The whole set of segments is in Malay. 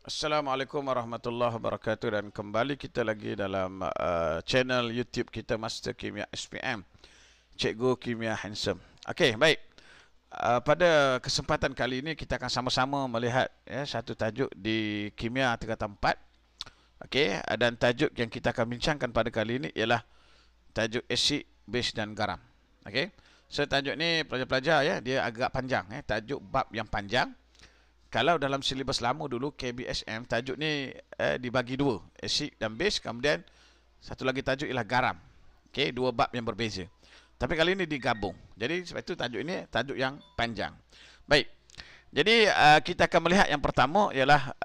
Assalamualaikum warahmatullahi wabarakatuh, dan kembali kita lagi dalam channel YouTube kita Master Kimia SPM, Cikgu Kimia Handsome. Okey, baik. Pada kesempatan kali ini kita akan sama-sama melihat satu tajuk di Kimia tingkatan 4. Okey, dan tajuk yang kita akan bincangkan pada kali ini ialah tajuk asid, base dan garam. Okey. So tajuk ni pelajar-pelajar dia agak panjang, tajuk bab yang panjang. Kalau dalam silibus lama dulu KBSM, tajuk ni dibagi dua, asid dan base, kemudian satu lagi tajuk ialah garam. Okey, dua bab yang berbeza. Tapi kali ini digabung. Jadi sebab itu tajuk ini tajuk yang panjang. Baik. Jadi kita akan melihat yang pertama ialah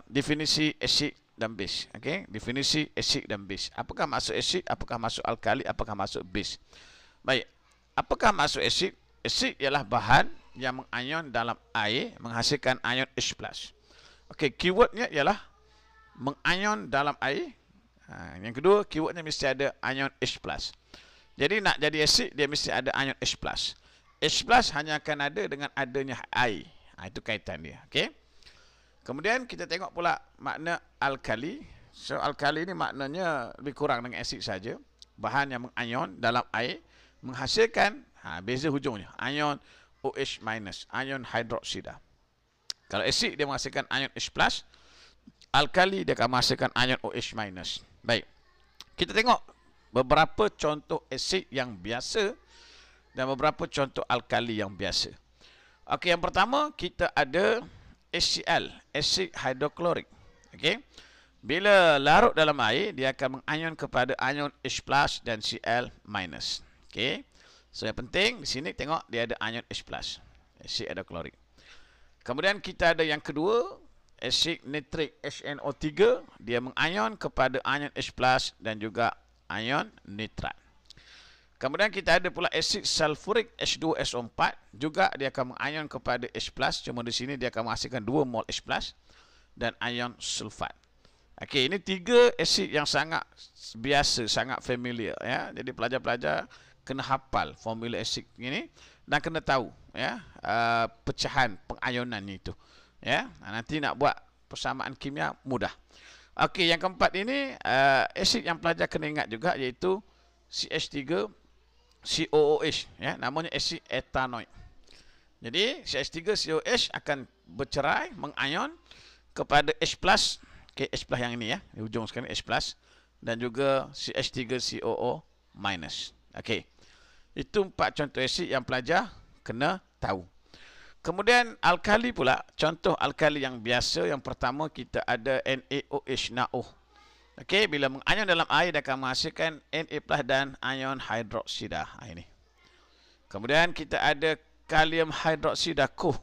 definisi asid dan base. Okey, definisi asid dan base. Apakah maksud asid, apakah maksud alkali, apakah maksud base? Baik. Apakah maksud asid? Asid ialah bahan yang mengayon dalam air menghasilkan ion H+. Okey, keywordnya ialah mengayon dalam air. Yang kedua, keywordnya mesti ada ion H+. Jadi nak jadi asid dia mesti ada ion H+. H+ hanya akan ada dengan adanya air. Itu kaitan dia. Okey. Kemudian kita tengok pula makna alkali. So alkali ni maknanya lebih kurang dengan asid saja. Bahan yang mengayon dalam air menghasilkan beza hujungnya ion OH-, ion hidroksida. Kalau asid dia menghasilkan ion H+, alkali dia akan menghasilkan ion OH-. Baik. Kita tengok beberapa contoh asid yang biasa dan beberapa contoh alkali yang biasa. Okey, yang pertama kita ada HCl, acid hidroklorik. Okey. Bila larut dalam air dia akan mengayon kepada ion H+ dan Cl-. Okey. So yang penting di sini tengok dia ada ion H+, asid hidroklorik. Kemudian kita ada yang kedua, asid nitrik HNO3, dia mengayon kepada ion H+ dan juga ion nitrat. Kemudian kita ada pula asid sulfurik H2SO4, juga dia akan mengayon kepada H+, cuma di sini dia akan menghasilkan 2 mol H+ dan ion sulfat. Okey, ini tiga asid yang sangat biasa, sangat familiar ya. Jadi pelajar-pelajar kena hafal formula asid ini dan kena tahu pecahan pengayonan itu ya. Nanti nak buat persamaan kimia mudah. Okey, yang keempat ini asid yang pelajar kena ingat juga, iaitu CH3COOH ya, namanya asid etanoik. Jadi CH3COOH akan bercerai mengayon kepada H+, okay, H+ yang ini ya, di hujung sekali H+, dan juga CH3COO-. Okey. Itu 4 contoh asid yang pelajar kena tahu. Kemudian alkali pula, contoh alkali yang biasa, yang pertama kita ada NaOH, NaOH. Okey, bila mengayon dalam air dia akan menghasilkan Na+ dan ion hidroksida. Ini. Kemudian kita ada kalium hidroksida KOH.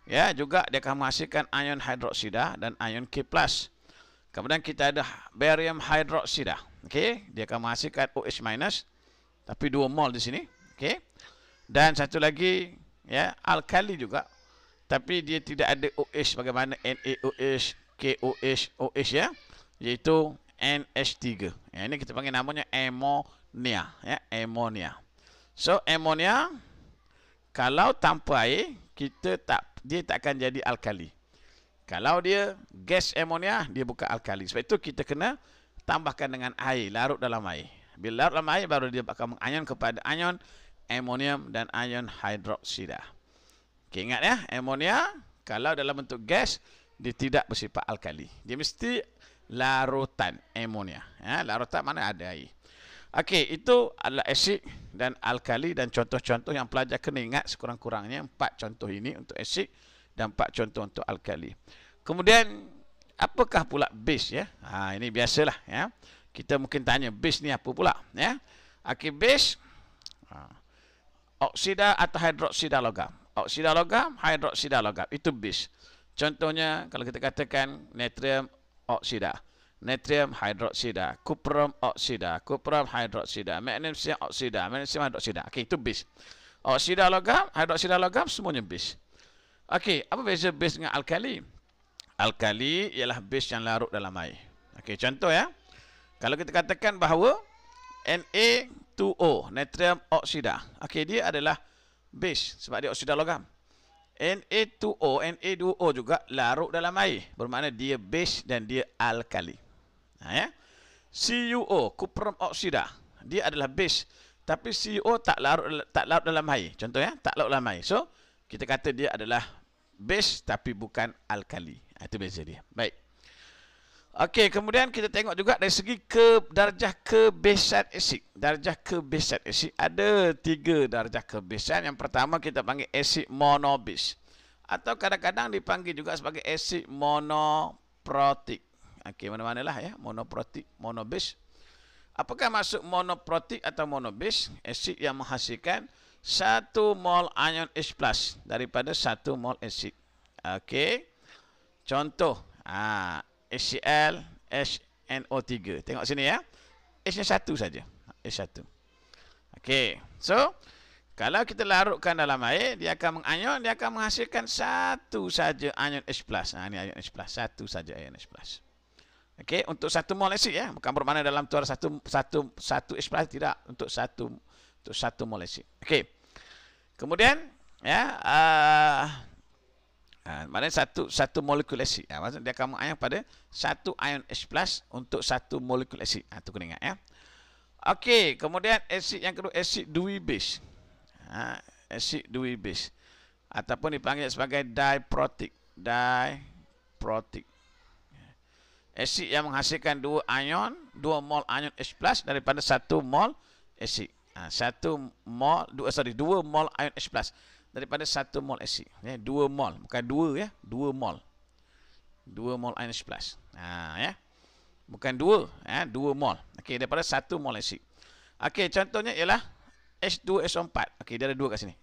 Ya, juga dia akan menghasilkan ion hidroksida dan ion K+. Kemudian kita ada barium hidroksida. Okey, dia akan menghasilkan OH-, tapi 2 mol di sini. Okey. Dan satu lagi ya, alkali juga, tapi dia tidak ada OH bagaimana NaOH, KOH, OH ya, iaitu NH3. Ya, ini kita panggil namanya amonia ya, amonia. So amonia kalau tanpa air dia tak akan jadi alkali. Kalau dia gas amonia dia bukan alkali. Sebab itu kita kena tambahkan dengan air, larut dalam air. Bila larut dalam air baru dia akan mengayon kepada ion amonium dan ion hidroksida. Okay, ingat ya, amonia kalau dalam bentuk gas dia tidak bersifat alkali. Dia mesti larutan amonia. Ya, larutan mana ada air. Okey, itu adalah asid dan alkali, dan contoh-contoh yang pelajar kena ingat sekurang-kurangnya 4 contoh ini untuk asid dan 4 contoh untuk alkali. Kemudian apakah pula base ya? Ini biasalah ya. Kita mungkin tanya base ni apa pula ya? Okey, base oksida atau hidroksida logam. Oksida logam, hidroksida logam, itu base. Contohnya kalau kita katakan natrium oksida, natrium hidroksida, kuprum oksida, kuprum hidroksida, magnesium oksida, magnesium hidroksida. Okey, itu base. Oksida logam, hidroksida logam, semuanya base. Okey, apa beza base dengan alkali? Alkali ialah base yang larut dalam air. Okey, contoh ya. Kalau kita katakan bahawa Na2O, natrium oksida, okey, dia adalah base sebab dia oksida logam. Na2O juga larut dalam air. Bermakna dia base dan dia alkali. Ya. CuO, cuprum oksida, dia adalah base. Tapi CuO tak larut dalam air. Contohnya, tak larut dalam air. So, kita kata dia adalah base tapi bukan alkali. Itu beza dia. Baik. Okey, kemudian kita tengok juga dari segi darjah kebesan asid. Darjah kebesan asid ada 3 darjah kebesan. Yang pertama kita panggil asid monobase. Atau kadang-kadang dipanggil juga sebagai asid monoprotik. Okey, mana-manalah ya, monoprotik, monobase. Apakah maksud monoprotik atau monobase? Asid yang menghasilkan 1 mol ion H+ daripada 1 mol asid. Okey. Contoh, HCl, HNO3. Tengok sini ya. H-nya 1 saja. H1. Okey. So, kalau kita larutkan dalam air, dia akan mengion, dia akan menghasilkan 1 saja ion H+. Ini ion H+, 1 saja ion H+. Okey, untuk 1 mol asid ya. Bukan bermakna dalam tu ada 1 H+, tidak. Untuk 1 mol asid. Okey. Kemudian ya, maknanya satu molekul asid. Maksudnya dia akan mengion pada 1 ion H+ untuk 1 molekul asid. Itu kena ingat ya. Okey, kemudian asid yang kedua, asid Dewey base. Asid Dewey base ataupun dipanggil sebagai diprotik. Diprotik. Asid yang menghasilkan 2 mol ion H+ daripada 1 mol asid. 2 mol ion H+ daripada 1 mol asid. 2 mol, bukan 2 ya, 2 mol. 2 mol ion H+. Ya. Bukan 2, 2 mol. Okey, daripada 1 mol asid. Okey, contohnya ialah H2SO4. Okey, dia ada 2 kat sini.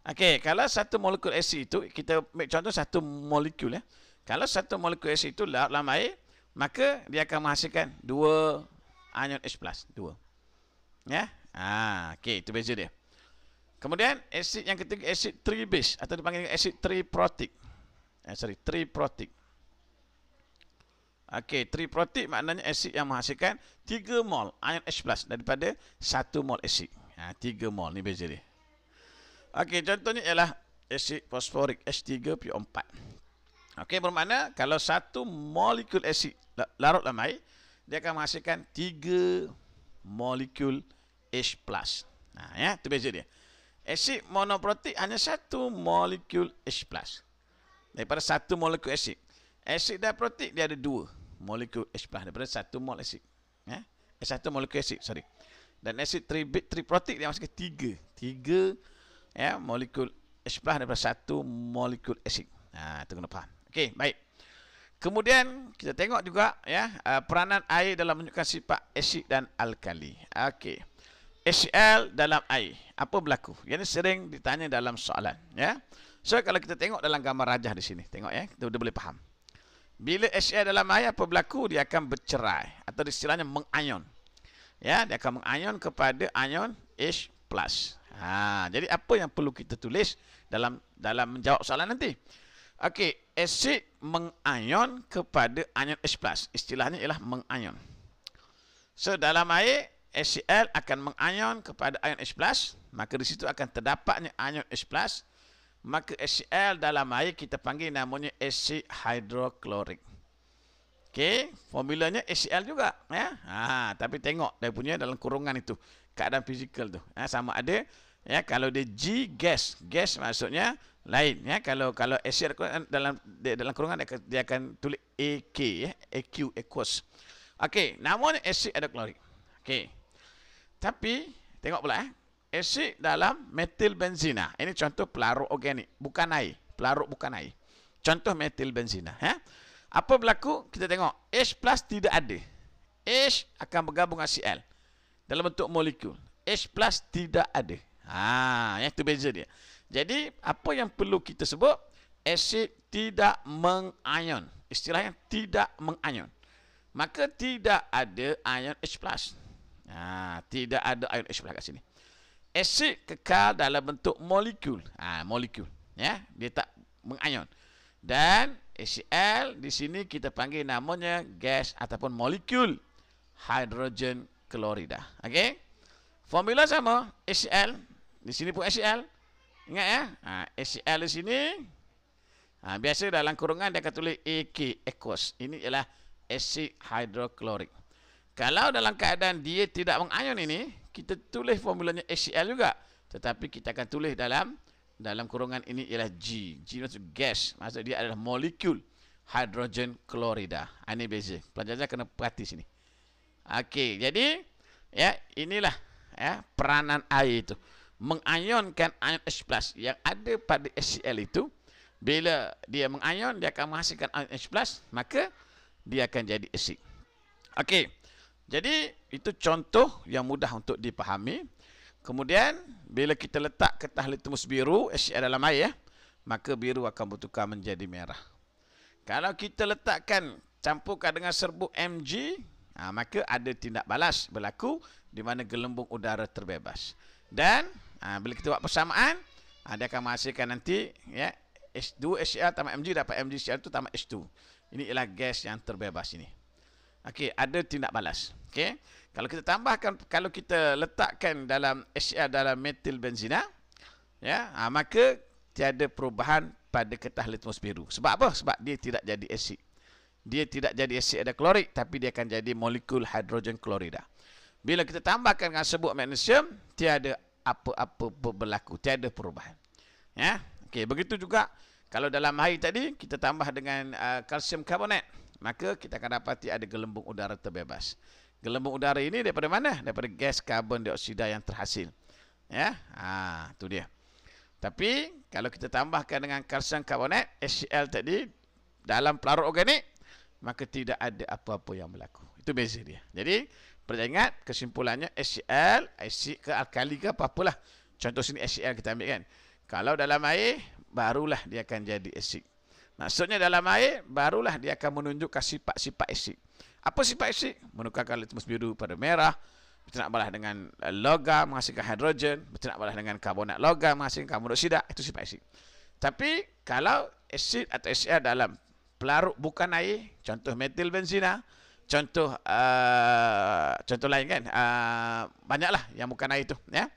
Okey, kalau 1 molekul asid itu, kita ambil contoh 1 molekul ya. Kalau 1 molekul asid itu dalam air, maka dia akan menghasilkan 2 ion H+, 2. Ya. Okey, itu beza dia. Kemudian asid yang ketiga, asid tri-base atau dipanggil asid triprotik. Triprotik. Okey, triprotik maknanya asid yang menghasilkan 3 mol ion H+ daripada 1 mol asid. 3 mol ni beza dia. Okey, contohnya ialah asid fosforik H3PO4. Okey, bermakna kalau 1 molekul asid larut dalam air, dia akan menghasilkan 3 molekul H+. Ya, itu beza dia. Asid monoprotik hanya 1 molekul H+. Daripada 1 molekul asid. Asid diprotik dia ada 2 molekul H+ daripada 1 mol asid. Ya? 1 molekul asid, sorry. Dan asid triprotik dia masuk ke 3 ya, molekul H+ daripada 1 molekul asid. Itu kena faham. Okey, baik. Kemudian kita tengok juga ya, peranan air dalam menunjukkan sifat asid dan alkali. Okey. HCl dalam air, apa berlaku? Yang sering ditanya dalam soalan, ya. So kalau kita tengok dalam gambar rajah di sini, tengok ya, kita boleh faham. Bila HCl dalam air apa berlaku? Dia akan bercerai atau istilahnya mengion. Ya, dia akan mengion kepada ion H+. Jadi apa yang perlu kita tulis dalam menjawab soalan nanti? Okey, asid mengion kepada ion H+. Istilahnya ialah mengion. So dalam air HCl akan mengion kepada ion H+, maka di situ akan terdapatnya ion H+, maka HCl dalam air kita panggil namanya asid hidroklorik. Okey, formulanya HCl juga ya. Tapi tengok dia punya dalam kurungan itu, keadaan fizikal tu. Sama ada ya, kalau dia G gas maksudnya lain ya. Kalau asid dalam kurungan dia akan tulis AK ya, AQ aqueous. Okey, namanya asid hidroklorik. Okey. Tapi tengok pula asid dalam metil benzina. Ini contoh pelarut organik, bukan air. Pelarut bukan air. Contoh metil benzina. Apa berlaku? Kita tengok. H+ tidak ada. H akan bergabung dengan Cl dalam bentuk molekul. H+ tidak ada. Itu beza dia. Jadi, apa yang perlu kita sebut? Asid tidak mengion. Istilahnya tidak mengion. Maka tidak ada ion H+. Tidak ada ion H+ kat sini. Asid kekal dalam bentuk molekul. Molekul. Ya, dia tak mengion. Dan HCl di sini kita panggil namanya gas ataupun molekul hidrogen klorida. Okey. Formula sama HCl. Di sini pun HCl. Ingat ya, HCl di sini. Biasa dalam kurungan dia akan tulis AK, aqueous. Ini ialah acid hydrochloric. Kalau dalam keadaan dia tidak mengayon ini, kita tulis formulanya HCl juga. Tetapi kita akan tulis dalam kurungan ini ialah G. G maksud gas. Maksud dia adalah molekul hidrogen klorida. Ini beza. Pelajar kena perhati sini. Okey, jadi ya inilah ya peranan air itu. Mengayonkan ion H+ yang ada pada HCl itu. Bila dia mengayon, dia akan menghasilkan ion H+, maka dia akan jadi asid. Okey. Jadi itu contoh yang mudah untuk dipahami. Kemudian bila kita letak kertas litmus biru HCl dalam air, maka biru akan bertukar menjadi merah. Kalau kita letakkan campurkan dengan serbuk Mg, maka ada tindak balas berlaku di mana gelembung udara terbebas. Dan bila kita buat persamaan, dia akan menghasilkan nanti ya H2 HCl tambah Mg dapat MgCl itu tambah H2. Ini ialah gas yang terbebas ini. Okey, ada tindak balas. Okey. Kalau kita tambahkan, kalau kita letakkan dalam HCl dalam metil benzina, ya, maka tiada perubahan pada kertas litmus biru. Sebab apa? Sebab dia tidak jadi asid. Dia tidak jadi asid ada klorik, tapi dia akan jadi molekul hidrogen klorida. Bila kita tambahkan dengan serbuk magnesium, tiada apa-apa berlaku, tiada perubahan. Ya. Okey, begitu juga kalau dalam air tadi kita tambah dengan kalsium karbonat, maka kita akan dapati ada gelembung udara terbebas. Gelembung udara ini daripada mana? Daripada gas karbon dioksida yang terhasil. Ya, itu dia. Tapi kalau kita tambahkan dengan kalsium karbonat, HCl tadi dalam pelarut organik, maka tidak ada apa-apa yang berlaku. Itu beza dia. Jadi perlu ingat kesimpulannya HCl, asid ke alkali ke apa-apalah. Contoh sini HCl kita ambil kan. Kalau dalam air, barulah dia akan jadi asid. Maksudnya dalam air, barulah dia akan menunjukkan sifat-sifat asid. Apa sifat asid? Menukarkan litmus biru pada merah, bertindak balas dengan logam, menghasilkan hidrogen, bertindak balas dengan karbonat logam, menghasilkan karbon dioksida, itu sifat asid. Tapi kalau asid atau HCl dalam pelarut bukan air, contoh metil benzina, contoh lain kan, banyaklah yang bukan air itu. Ya?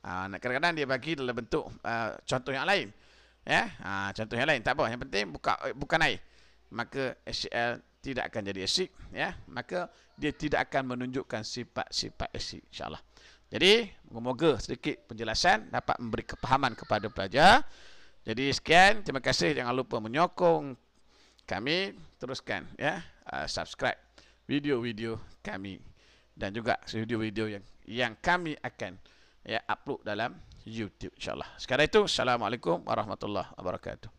Kadang-kadang dia bagi dalam bentuk contoh yang lain. Ya, contoh yang lain tak apa, yang penting bukan air, maka HCl tidak akan jadi asid, ya, maka dia tidak akan menunjukkan sifat-sifat asid, insyaallah. Jadi semoga sedikit penjelasan dapat memberi kepahaman kepada pelajar. Jadi sekian, terima kasih, jangan lupa menyokong kami, teruskan ya, subscribe video-video kami dan juga video-video yang kami akan ya upload dalam YouTube, insyaallah. Sekarang itu, assalamualaikum warahmatullahi wabarakatuh.